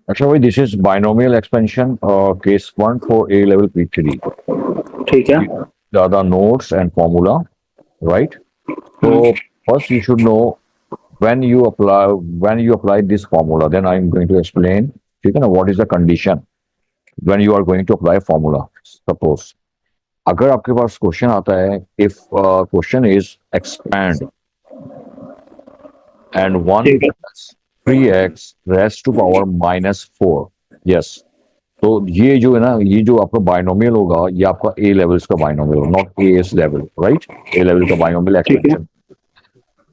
अच्छा भाई, this is binomial expansion case one for A level पी3। ठीक है। ज्यादा नोट्स एंड फॉर्मूला, राइट? तो hmm. First you should know when you apply when you apply this formula, then I'm going to explain, ठीक है ना, what is the condition when you are going to apply formula. Suppose अगर आपके पास question आता है, if question is expand and 1 ठीक है। plus 3x raised to power -4, yes, तो ये जो है ना, ये जो आपका बाइनोमियल होगा, ये आपका ए लेवल्स का binomial, not A S level, right? A level का बाइनोमियल ठीक है। एक्सपेंशन।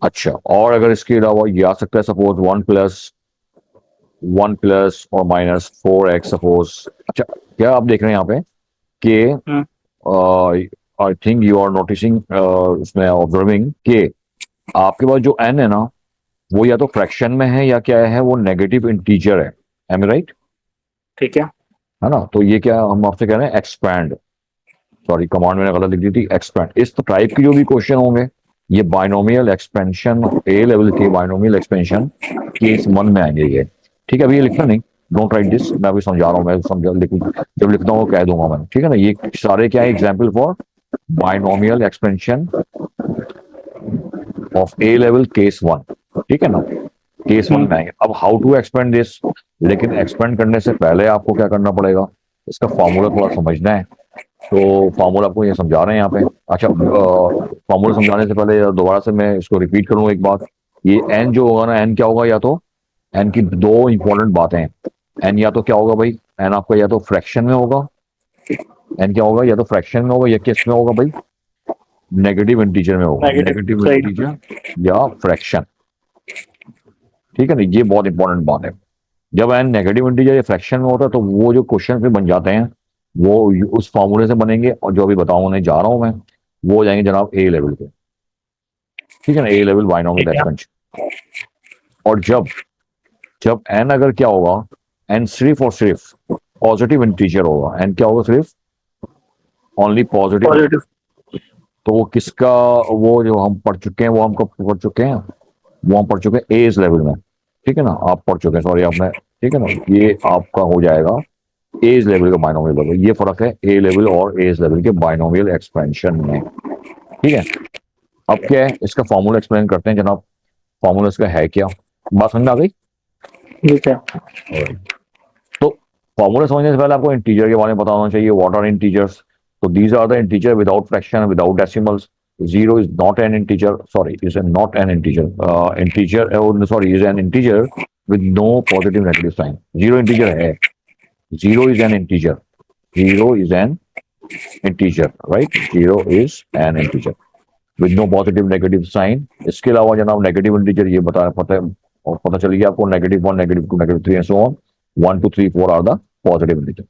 अच्छा, और अगर इसके अलावा ये आ सकता है, सपोज 1 प्लस और -4x सपोज। अच्छा, क्या आप देख रहे हैं यहाँ पे कि hmm. I think you are noticing, उसमें ऑब्जर्विंग कि आपके पास जो n है ना, वो या तो फ्रैक्शन में है या क्या है, वो नेगेटिव इंटीजर है। Am right? ठीक है। है ना? तो ये क्या हम आपसे कह रहे हैं, एक्सपैंड। सॉरी, कमांड मैंने गलत लिख दी थी, एक्सपैंड। इस टाइप के जो भी क्वेश्चन होंगे, ये बाइनोमियल एक्सपेंशन, ए लेवल के बाइनोमियल एक्सपेंशन केस वन में आएंगे ये। ठीक है, अभी ये लिखना नहीं, डोंट राइट दिस, मैं अभी समझा रहा हूँ, मैं समझा जब लिखता हूँ कह दूंगा मैं, ठीक है ना? ये सारे क्या है, example for binomial expansion of A level case one. ठीक है ना? केस वन में हम्म। आएंगे। अब हाउ टू एक्सपेंड दिस, लेकिन एक्सपेंड करने से पहले आपको क्या करना पड़ेगा, इसका फॉर्मूला थोड़ा समझना है। तो फॉर्मूला आपको ये समझा रहे हैं यहाँ पे। अच्छा, फॉर्मूला समझाने से पहले दोबारा से मैं इसको रिपीट करूँ एक बात। ये एन जो होगा ना, एन क्या होगा, या तो एन की दो इंपॉर्टेंट बातें हैं। एन या तो क्या होगा भाई, एन आपका या तो फ्रैक्शन में होगा, एन क्या होगा, या तो फ्रैक्शन में होगा या किस में होगा भाई, नेगेटिव इंटीजर में होगा, नेगेटिव। नेगेटिव सही। इंटीजर या फ्रैक्शन। ठीक है ना? ये बहुत इंपॉर्टेंट बात है। जब एन नेगेटिव इंटीजर या फ्रैक्शन में होता है, तो वो जो क्वेश्चन फिर बन जाते हैं, वो उस फॉर्मूले से बनेंगे, और जो अभी बताऊंगा जा रहा हूं मैं, वो हो जाएंगे जनाब ए लेवल के। ठीक है ना? ए लेवल बाइनोमियल ठीक है। एक्सपेंशन। और जब जब एन अगर क्या होगा, एन सिर्फ और सिर्फ पॉजिटिव इंटीजर होगा, एन क्या होगा, सिर्फ ओनली पॉजिटिव। पॉजिटिव। तो वो किसका, वो जो हम पढ़ चुके हैं, वो हम कब पढ़ चुके हैं, वो हम पढ़ चुके हैं एज लेवल में। ठीक है ना? आप पढ़ चुके हैं, सॉरी आपने। ठीक है ना? ये आपका हो जाएगा एज लेवल का बाइनोमियल लेवल। ये फर्क है ए लेवल और एज लेवल के बाइनोमियल एक्सपेंशन में। ठीक है? अब क्या है, इसका फॉर्मूला एक्सप्लेन करते हैं जनाब। फॉर्मूला इसका है क्या, बात समझ में आ गई? ठीक है। Alright. तो फॉर्मूला समझने से पहले आपको इंटीजर के बारे में पता होना चाहिए। What are integers? तो these are the integer without fraction, without decimals. Zero is not an integer. Sorry, is not an integer. Integer, sorry, is an integer with no positive negative sign. Zero integer है. Zero is an integer. Zero is an integer, right? Zero is an integer with no positive negative sign. इसके अलावा जनाब negative integer ये बता पता है, और पता चल गया आपको, -1, -2, -3 and so on. 1 2 3 4 are the positive integer.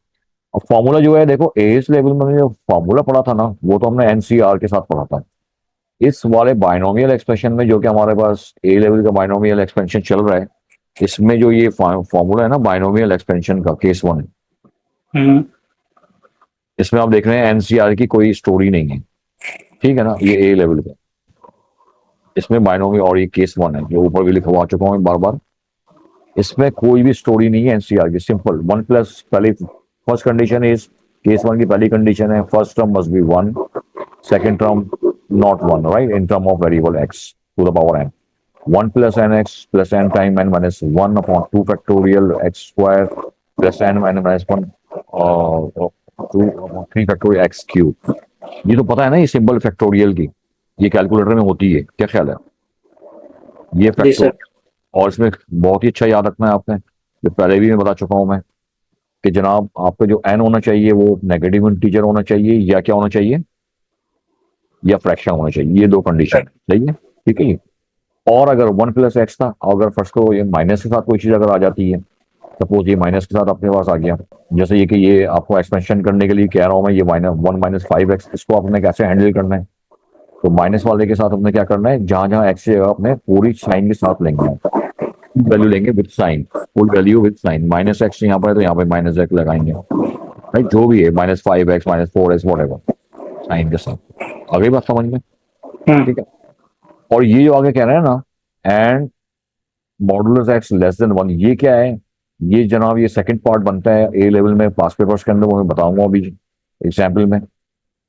अब फॉर्मूला जो है, देखो एज लेवल में जो फॉर्मूला पढ़ा था ना, वो तो हमने एनसीआर के साथ पढ़ा था। इस वाले बाइनोमियल एक्सपेंशन में जो कि हमारे पास ए लेवल का बाइनोमियल एक्सपेंशन चल रहा है, इसमें जो ये फॉर्मूला है ना बाइनोमियल एक्सपेंशन का, केस वन, हम्म। इसमें आप देख रहे हैं एनसीआर की कोई स्टोरी नहीं है। ठीक है ना? ये ए लेवल का, इसमें बाइनोमियल, और ये केस वन है जो ऊपर भी लिखवा चुका हूँ बार बार। इसमें कोई भी स्टोरी नहीं है एनसीआर की। सिंपल 1 प्लस, पहले first condition is, case one की पहली कंडीशन है, first term must be 1, second term not 1, right, in term of variable x to the power n. 1 plus n x plus n time n minus 1 upon 2 factorial x square plus n minus 1 2 upon 3 factorial x cube. ये तो पता है ना, ये simple factorial की, ये calculator में होती है, क्या ख्याल है? ये जी फैक्टोरियल। सर। और इसमें बहुत ही अच्छा याद रखना है आपने, जो पहले भी मैं बता चुका हूं मैं, कि जनाब आपका जो एन होना चाहिए वो नेगेटिव इंटीजर होना चाहिए, या क्या होना चाहिए, या फ्रैक्शन होना चाहिए। ये दो कंडीशन है, सही है? ठीक है। और अगर 1 प्लस एक्स था, अगर फर्स्ट को ये माइनस के साथ कोई चीज अगर आ जाती है, सपोज ये माइनस के साथ अपने पास आ गया, जैसे ये कि ये आपको एक्सपेंशन करने के लिए कह रहा हूं मैं, ये -1 - 5x, इसको आपने कैसे हैंडल करना है? तो माइनस वाले के साथ अपने क्या करना है, जहां जहां एक्स की जगह अपने पूरी साइन के साथ लेंगे, वैल्यू लेंगे with sign, full value with sign. -x यहाँ पर है तो यहाँ पे -x लगाएंगे, राइट? जो भी है, -5x -4x what ever, sign के साथ। अगली बात समझ में? हम्म। ठीक है। और ये जो आगे कह रहे हैं ना, and modulus x less than 1, ये क्या है, ये जनाब ये सेकंड पार्ट बनता है ए लेवल में पास पेपर्स के अंदर, वो मैं बताऊंगा अभी एग्जाम्पल में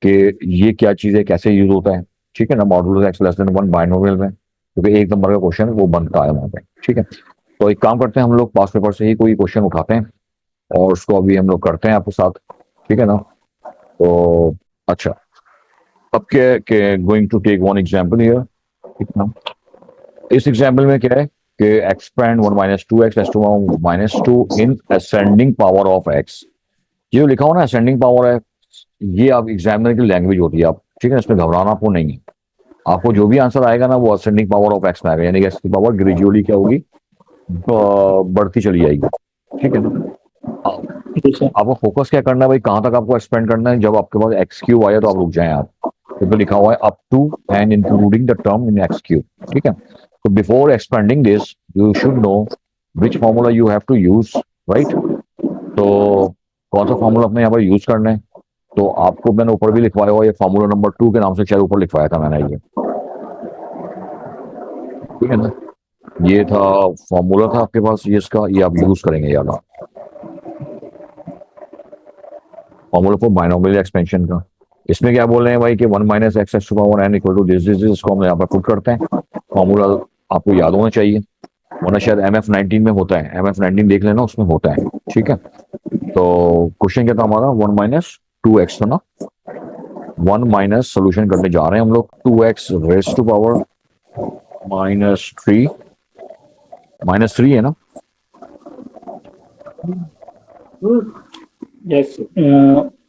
कि ये क्या चीज़ है, कैसे यूज होता है। ठीक है ना, modulus x less than 1 binomial में, क्योंकि एक नंबर का क्वेश्चन वो बनता है वहां पे। ठीक है, तो एक काम करते हैं, हम लोग पास पेपर से ही कोई क्वेश्चन उठाते हैं और उसको अभी हम लोग करते हैं आपके साथ। ठीक है ना, तो अच्छा, अब क्या है कि going to take one example here. ठीक है ना, इस एग्जाम्पल में क्या है कि expand 1 minus two x minus two in ascending power of x. ये जो लिखा हो ना असेंडिंग पावर है, ये आप एग्जामिनर की लैंग्वेज होती है। आप ठीक है, इसमें घबराना आपको नहीं है। आपको जो भी आंसर आएगा ना वो असेंडिंग पावर ऑफ एक्स में आएगा, यानी कि एक्स की पावर ग्रेजुअली क्या होगी, बढ़ती चली जाएगी। ठीक है ना, जी सर। आपको फोकस क्या करना है भाई, कहां तक आपको एक्सपेंड करना है। जब आपके पास एक्स क्यूब आया तो आप रुक जाएं आप, क्योंकि लिखा हुआ है up to and including the term in x cube. ठीक है, तो before expanding this you should know which formula you have to use, right. तो कौन सा फॉर्मूला अपने यहाँ पर यूज करना है, तो आपको मैंने ऊपर भी लिखवाया हुआ, ये फॉर्मूला नंबर 2 के नाम से शायद ऊपर लिखवाया था मैंने ये। ठीक है ना, ये था फॉर्मूला था आपके पास, ये इसका ये आप यूज करेंगे याद, फॉर्मूला फॉर बाइनोमियल एक्सपेंशन का। इसमें क्या बोल रहे हैं भाई कि 1 minus x x to power n equal to this this, इसको हम यहाँ पर पुट करते हैं। फॉर्मूला आपको याद होना चाहिए, वरना शायद MF19 में होता है, MF19 देख लेना उसमें होता है। ठीक है, तो क्वेश्चन क्या था हमारा, 1 माइनस टू एक्स था ना, 1 माइनस सोल्यूशन करने जा रहे हैं हम लोग, 2x रेस टू पावर -3, -3 है ना, यस,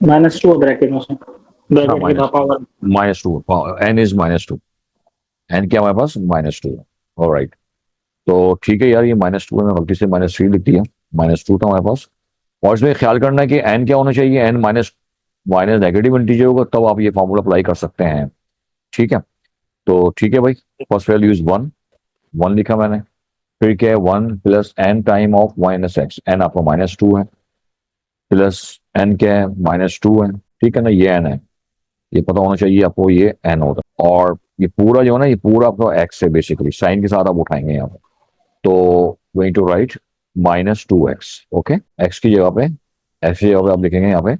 -2 ब्रैकेट में से, ब्रैकेट की minus power. -2, n is -2, n क्या हमारे पास -2 है। ऑलराइट, तो ठीक है यार, ये -2 है, मैं गलती से -3 लिख दिया, -2 था हमारे पास। और इसमें ख्याल करना है कि n क्या होना चाहिए, n minus minus negative integer होगा तब आप ये फॉर्मूला अप्लाई कर सकते हैं। ठीक है, तो ठीक है भाई, फर्स्ट वैल्यू इज 1, 1 लिखा मैंने। फिर क्या है 1 plus n time of minus x, n आपका -2 है, प्लस n क्या है -2 है। ठीक है ना, ये n है, ये पता होना चाहिए आपको, ये n होता है। और ये पूरा जो है ना, ये पूरा आपका x है, बेसिकली साइन के साथ आप उठाएंगे यहाँ पे, तो going to write -2x। Okay, x की जगह पे, x की जगह पे आप लिखेंगे यहाँ पे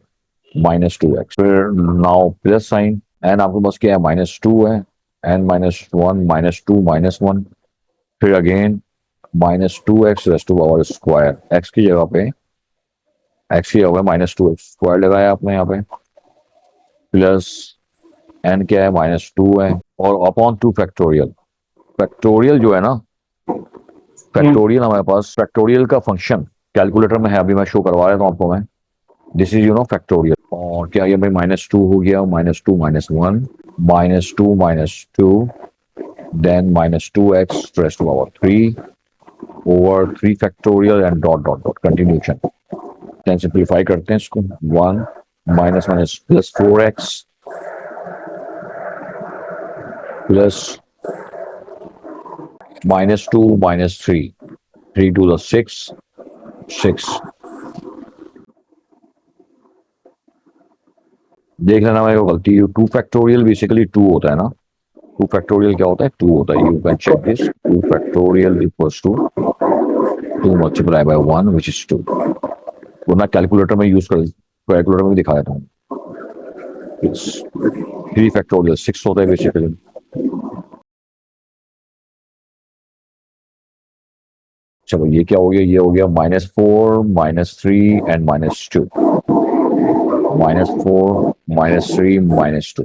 -2x, फिर नाउ प्लस साइन, n आपके पास क्या है -2 है, n -1 -2 -1, फिर again -2x raise to power square, x की जगह पे, x की जगह पे -2x स्क्वायर लगाया आपने यहाँ पे, प्लस n क्या है -2 है, और अपॉन 2 फैक्टोरियल। फैक्टोरियल जो है ना, फैक्टोरियल हमारे पास, फैक्टोरियल का फंक्शन कैलकुलेटर में है, अभी मैं शो करवा रहा हूँ आपको मैं, दिस इज फैक्टोरियल। और क्या ये भाई -2 हो गया, -2 -1 -2 -2, then -2x raise to power 3 over 3 factorial and dot dot dot continuation. Then simplify करते हैं इसको, 1 minus minus plus 4x plus -2 -3, 3 to the 6, 6। देख लेना मेरे को गलती, 2 फैक्टोरियल बेसिकली 2 होता है ना, 2 फैक्टोरियल क्या होता है, 2 होता है। You can check this, 2 factorial equals to 2 multiply by 1 which is 2। वरना कैलकुलेटर में यूज कर, कैलकुलेटर में भी दिखा देता हूँ। 3 फैक्टोरियल 6 होता है बेसिकली। चलो ये क्या हो गया, ये हो गया -4 -3 and -2, -4 -3 -2,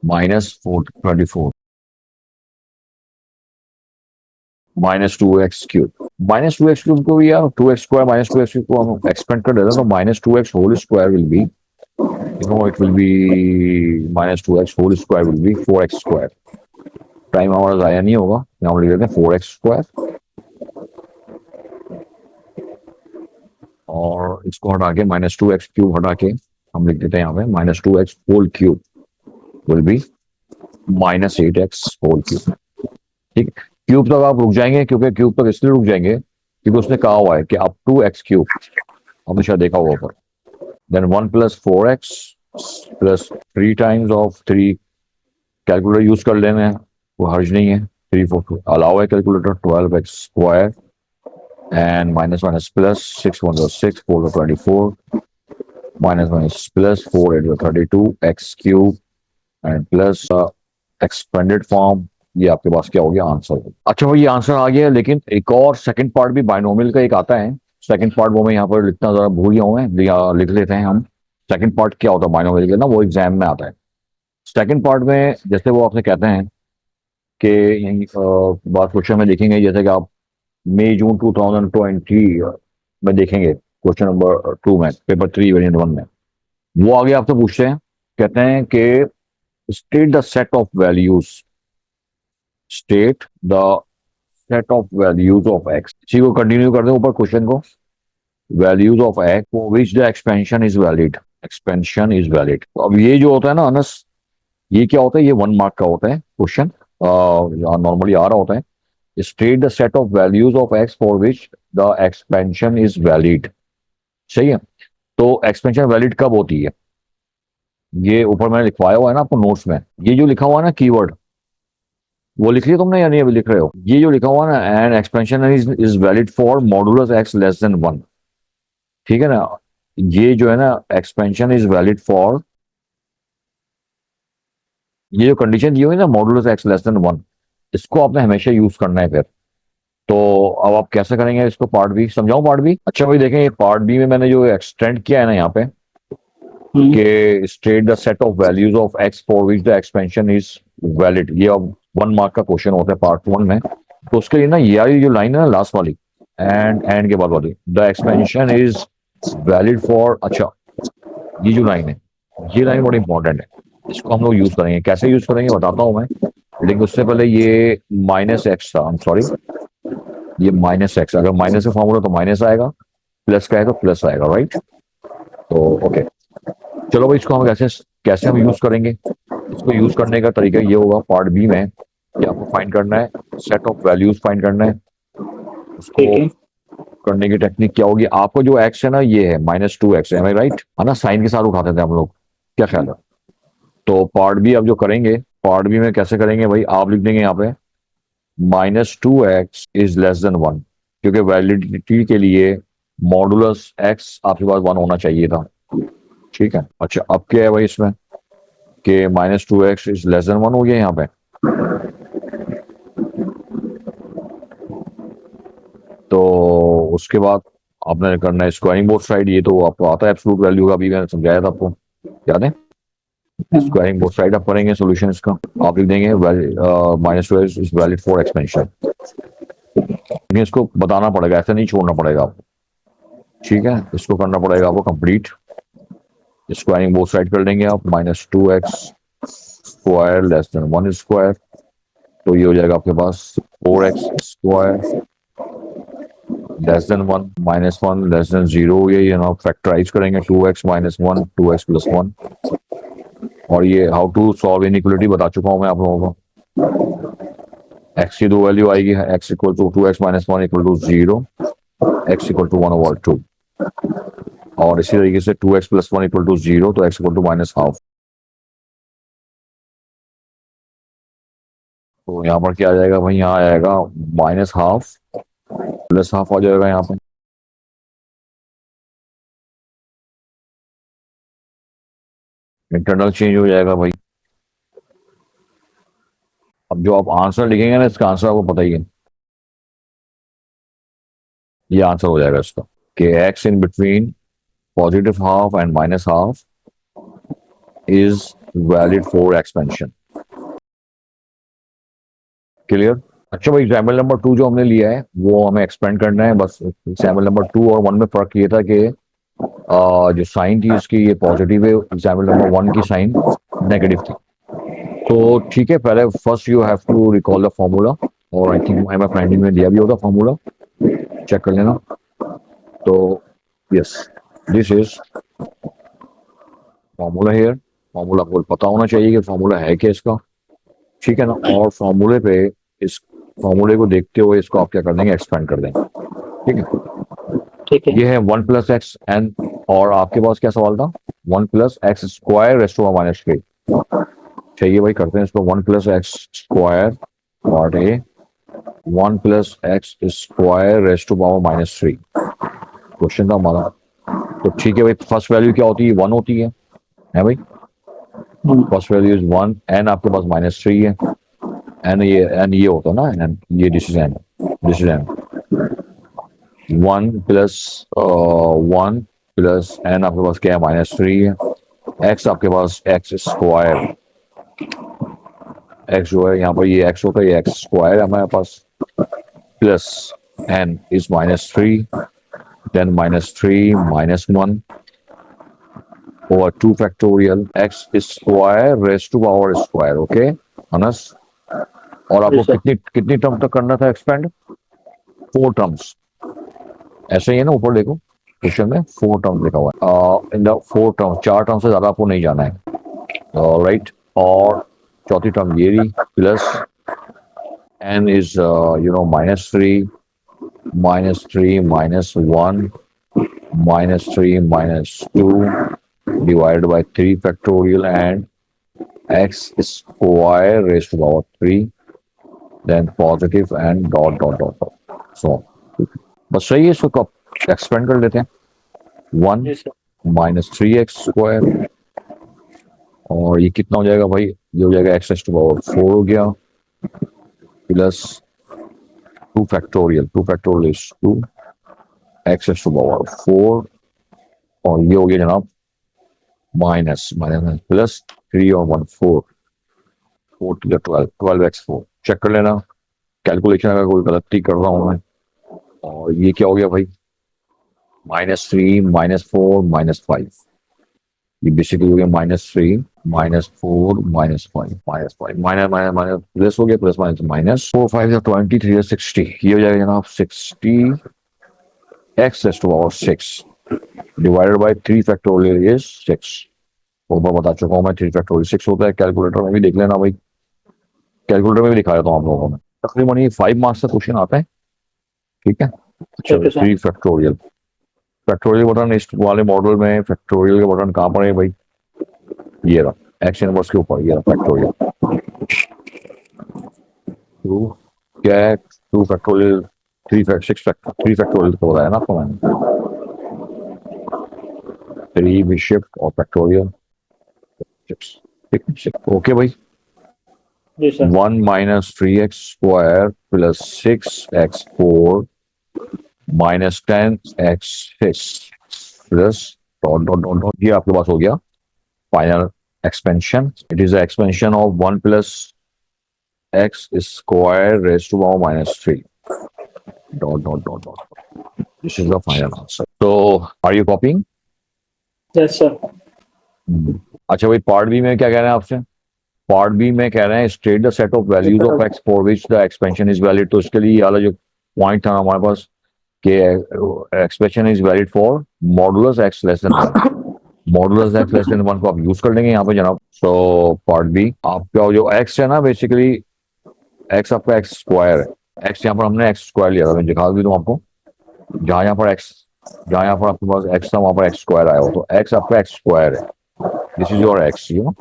-424 -2x cube, -2x cube को भी यार 2x स्क्वायर -2x क्यूब को हम एक्सपेंड कर देते हैं, तो -2x whole square will be, it will be -2x whole square will be 4x square. Time हमारा जाया नहीं होगा, यहाँ लिख देते हैं 4x स्क्वायर, और इसको हटा के -2x क्यूब हटा के हम लिख देते हैं यहाँ पे -2x whole cube will be -8x whole cube. ठीक, क्यूब तक आप रुक जाएंगे, क्योंकि क्यूब तक इसलिए रुक जाएंगे क्योंकि उसने कहा हुआ है कि अप टू x क्यूब, हमने शायद देखा हुआ ऊपर। Then 1 + 4x + 3 times of 3, calculator use कर लेना है, वो हर्ज नहीं है। 342. Allow a calculator 12x square and minus minus plus 6 1 is 6 4 is 24 minus minus plus 4 8 is 32 x cube and plus expanded form. ये आपके पास क्या हो गया आंसर। अच्छा भाई ये आंसर आ गया, लेकिन एक और सेकंड पार्ट भी बाइनोमियल का एक आता है। सेकंड पार्ट वो मैं यहाँ पर लिखना जरा भूल गया हूँ मैं, लिख लेते हैं हम। सेकंड पार्ट क्या होता है बाइनोमियल का ना, वो एग्जाम में आता है। सेकंड पार्ट में जैसे वो आपसे कहते हैं कि यही बात क्वेश्चन में देखेंगे, जैसे कि आप मई जून 2020 में देखेंगे क्वेश्चन नंबर 2 में, पेपर 3 वेरिएंट 1 में वो आगे आपसे पूछते हैं, कहते हैं कि state the set of values, state the set of values of x. इसी को कंटिन्यू कर दें ऊपर क्वेश्चन को, values of x for which the expansion is valid, expansion is valid. अब ये जो होता है ना अनस, ये क्या होता है, ये 1 मार्क का होता है क्वेश्चन, नॉर्मली आ रहा होता है। State the set of values of x for which the expansion is valid. सही है, तो एक्सपेंशन वैलिड कब होती है, ये ऊपर मैंने लिखवाया हुआ है ना आपको नोट्स में। ये जो लिखा हुआ है ना कीवर्ड, वो लिख लिया तुमने या नहीं अभी लिख रहे हो? ये जो लिखा हुआ है ना, and expansion is valid for modulus x less than 1, ठीक है ना। ये जो है ना एक्सपेंशन इज वैलिड फॉर, ये जो कंडीशन दी हुई है ना मॉडुलस एक्स लेस देन 1, इसको आपने हमेशा यूज करना है फिर। तो अब आप कैसे करेंगे इसको, पार्ट बी समझाऊं? पार्ट बी, अच्छा भाई देखें, ये पार्ट बी में मैंने जो एक्सटेंड किया है ना यहाँ पे कि state the set of values of x for which the expansion is valid, ये अब 1 मार्क का क्वेश्चन होता है पार्ट 1 में। तो उसके लिए ना ये वाली जो लाइन है ना लास्ट वाली, एंड के बाद वाली, the expansion is valid for, अच्छा ये जो लाइन है, ये लाइन बड़ी इंपॉर्टेंट है, इसको हम लोग यूज करेंगे। कैसे यूज करेंगे बताता हूं मैं, लेकिन उससे पहले ये माइनस एक्स था, आई एम सॉरी, ये माइनस एक्स, अगर माइनस का फॉर्मूला तो माइनस आएगा, प्लस का है तो प्लस आएगा, राइट। तो ओके, चलो भाई इसको हम कैसे कैसे हम यूज करेंगे, इसको यूज करने का तरीका ये होगा पार्ट बी में कि आपको फाइंड करना है सेट ऑफ वैल्यूज फाइंड करना है। उसको करने की टेक्निक क्या होगी, आपको जो एक्स है ना ये है -2x है, राइट है ना, साइन के साथ उठाते थे हम लोग, क्या ख्याल है? तो पार्ट बी अब जो करेंगे, पार्ट बी में कैसे करेंगे भाई, आप लिख देंगे यहाँ पे -2x इज लेस देन 1, क्योंकि वैलिडिटी के लिए मॉडुलस एक्स आपके पास 1 होना चाहिए था, ठीक है। अच्छा अब क्या है भाई इसमें कि -2x इज लेस देन 1 हो गया यहाँ पे, तो उसके बाद आपने करना है स्क्वायरिंग बोथ साइड, ये तो आपको आता है एब्सोल्यूट वैल्यू का, भी मैंने समझाया था आपको, याद है। स्क्वायरिंग बोथ साइड आप करेंगे सोल्यूशन इसका, आप लिख देंगे -2x is valid for expansion, लेकिन इसको बताना पड़ेगा, ऐसा नहीं छोड़ना पड़ेगा आपको, ठीक है। इसको करना पड़ेगा आपको कंप्लीट, स्क्वायरिंग बोथ साइड कर लेंगे आप, -2x square less than 1 square, तो ये हो जाएगा आपके पास 4x square less than 1 -1 less than 0, ये ना फैक्टराइज करेंगे 2x - 1 2x + 1, और ये हाउ टू सॉल्व इनइक्वालिटी बता चुका हूं मैं आप लोगों को। x की 2 वैल्यू आएगी, x = 2x - 1 = 0, x = 1/2, और इसी तरीके से 2x + 1 = 0, तो x = -12। तो यहाँ पर क्या आ जाएगा भाई, यहाँ आएगा -12 +12 आ जाएगा यहाँ पे, इंटरनल चेंज हो जाएगा भाई। अब जो आप आंसर लिखेंगे ना, इसका आंसर आपको पता ही है, ये आंसर हो जाएगा इसका कि x in between +12 and -12 is valid for expansion. Clear? अच्छा भाई एग्जाम्पल नंबर 2 जो हमने लिया है वो हमें एक्सपेंड करना है बस। एग्जाम्पल नंबर 2 और 1 में फर्क ये था कि जो साइन थी इसकी ये पॉजिटिव है, एग्जाम्पल नंबर 1 की साइन नेगेटिव थी। तो ठीक है, पहले first you have to recall the formula, और आई थिंक मैं फाइंडिंग में दिया भी होगा फॉर्मूला, चेक कर लेना। तो yes, this is formula here, formula आपको पता होना चाहिए कि फॉर्मूला है क्या इसका, ठीक है ना। और फॉर्मूले पे, इस फॉर्मूले को देखते हुए इसको आप क्या कर देंगे, एक्सपेंड कर देंगे, ठीक है। ठीक है, ये है 1 + x n, और आपके पास क्या सवाल था, 1 + x² raised to -3। चाहिए भाई, करते हैं इसको, 1 + x² part A 1 plus x square raise to power minus 3 question था हमारा। तो ठीक है भाई, फर्स्ट वैल्यू क्या होती है? 1 होती है भाई। फर्स्ट वैल्यू इज 1, एन आपके पास -3 है, एन ये होता है ना, एन ये this is n, this is n. 1 plus 1 plus n आपके पास क्या है? -3 है। एक्स आपके पास एक्स स्क्वायर, एक्स जो है यहाँ पर ये एक्स होता है, ये एक्स स्क्वायर है हमारे पास, plus N is -3, then -3 -1 over 2 factorial x square raised to power square, okay Anas. और आपको Yes, sir. कितनी कितनी टर्म तक करना था एक्सपेंड? 4 टर्म्स, ऐसे ही है ना, ऊपर देखो क्वेश्चन में 4 टर्म्स लिखा हुआ है। इन द 4 टर्म्स, 4 टर्म से ज्यादा आपको नहीं जाना है, राइट। और चौथी टर्म ये रही, plus n is -3 -1 -3 -2 divided by 3 factorial and x square raised to power 3, then positive and dot dot dot dot. So बस सही है, इसको एक्सपेंड कर लेते हैं। 1 Yes, sir. -3x स्क्वायर, और ये कितना हो जाएगा भाई? ये हो जाएगा x raised to power 4 हो गया, plus 2 factorial is 2 x raised to power 4, और ये हो गया जनाब माइनस माइनस प्लस 3 और 1 4 4 to the 12x4। चेक कर लेना कैलकुलेशन अगर कोई गलती कर रहा हूं मैं। और ये क्या हो गया भाई? -3 -4 -5, ये बेसिकली हो गया -3 -4 -5 -5 माइनस माइनस माइनस प्लस हो गया, प्लस माइनस माइनस 4 5 या 20 3 60, ये हो जाएगा जनाब 60 x raised to power 6 divided by 3 factorial is 6। ऊपर बता चुका हूं मैं, 3 फैक्टोरियल 6 होता है। कैलकुलेटर में भी देख लेना भाई, कैलकुलेटर में भी दिखाया था आप लोगों ने। तकरीबन ये 5 मार्क्स का क्वेश्चन आता है, ठीक है। अच्छा, Okay, sir. 3 factorial, factorial button इस वाले मॉडल में फैक्टोरियल के बटन कहाँ पर है भाई? ये रहा एक्स इनवर्स के ऊपर, ये रहा फैक्टोरियल। 2 क्या है? 2 फैक्टोरियल 3 फैक्टोरियल तो बताया ना आपको मैंने, 3 भी शिफ्ट और फैक्टोरियल 6। ओके भाई, Yes, sir. 1 -3x square plus 6x4 minus 10x6 plus dot dot dot dot, ये आपके पास हो गया final expansion. It is expansion of 1 plus x square raise to power -3 dot dot dot dot. This is the final answer. तो are you copying? Yes, sir. अच्छा भाई, part B में क्या कह रहे हैं आपसे? पार्ट बी में कह रहे हैं state the set of values of x for which the expansion is valid. तो इसके लिए ये वाला जो पॉइंट था हमारे पास कि expression is valid for modulus x less than 1, modulus x less than 1 को आप यूज कर लेंगे यहाँ पे जनाब। सो पार्ट बी आपका जो एक्स है ना, बेसिकली एक्स आपका एक्स स्क्वायर है। एक्स यहाँ पर हमने एक्स स्क्वायर लिया था, मैं दिखा भी दूं आपको। जहाँ यहाँ पर आपके पास एक्स था, वहां पर एक्स स्क्वायर आया हो, तो एक्स आपका एक्स स्क्वायर है। This is your x, you know.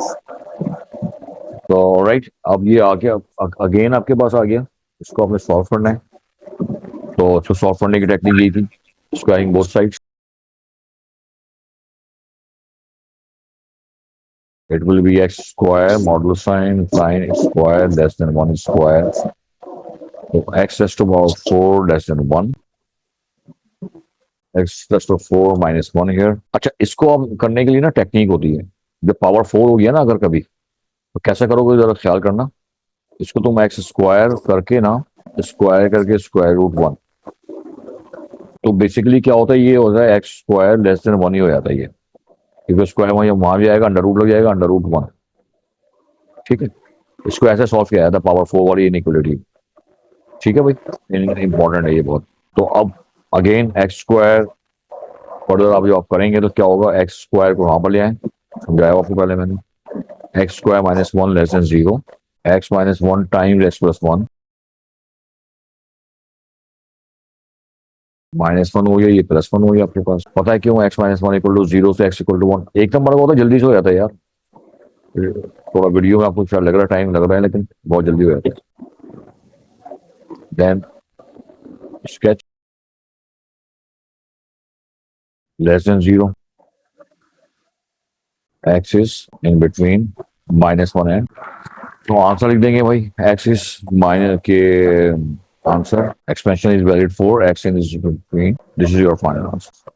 तो राइट, अब ये आ गया, अगेन आपके पास आ गया, इसको आपने सॉल्व करना है। तो इसको सॉल्व करने की टेक्निक यही थी, squaring both sides. It will be x square modulus sign square less than 1 square, तो x raise to power 4 less than 1, x raise to 4 minus 1 here. अच्छा, इसको अब करने के लिए ना टेक्निक होती है, जब पावर 4 हो गया ना अगर कभी, तो कैसे करोगे जरा ख्याल करना। इसको तुम एक्स स्क्वायर करके ना, स्क्वायर करके स्क्वायर रूट 1, तो बेसिकली क्या होता है, ये होता है एक्स स्क्वायर लेस देन 1 ही हो जाता है ये, क्योंकि स्क्वायर वहां भी आएगा, अंडर रूट लग जाएगा, अंडर रूट 1, ठीक है। इसको ऐसे सॉल्व किया जाता है पावर 4 वाली इनइक्वालिटी, ठीक है भाई, इंपॉर्टेंट है ये बहुत। तो अब अगेन एक्स स्क्वायर फर्दर आप जो आप करेंगे तो क्या होगा, एक्स स्क्वायर को वहां पर ले आए, समझाया आपको पहले मैंने, x square -1 less than 0, x -1 time x plus 1 -1 हो गया, ये +1 हो गया आपके पास। पता है क्यों? एक्स -1 इक्वल टू 0 से एक्स इक्वल टू 1 एक नंबर का होता है, जल्दी से हो जाता है यार। थोड़ा वीडियो में आपको शायद लग रहा है टाइम लग रहा है, लेकिन बहुत जल्दी हो जाता है। then sketch less than 0, x is in between -1 and तो आंसर लिख देंगे भाई x is माइनस के answer expansion is valid for x in is between, this is your final answer.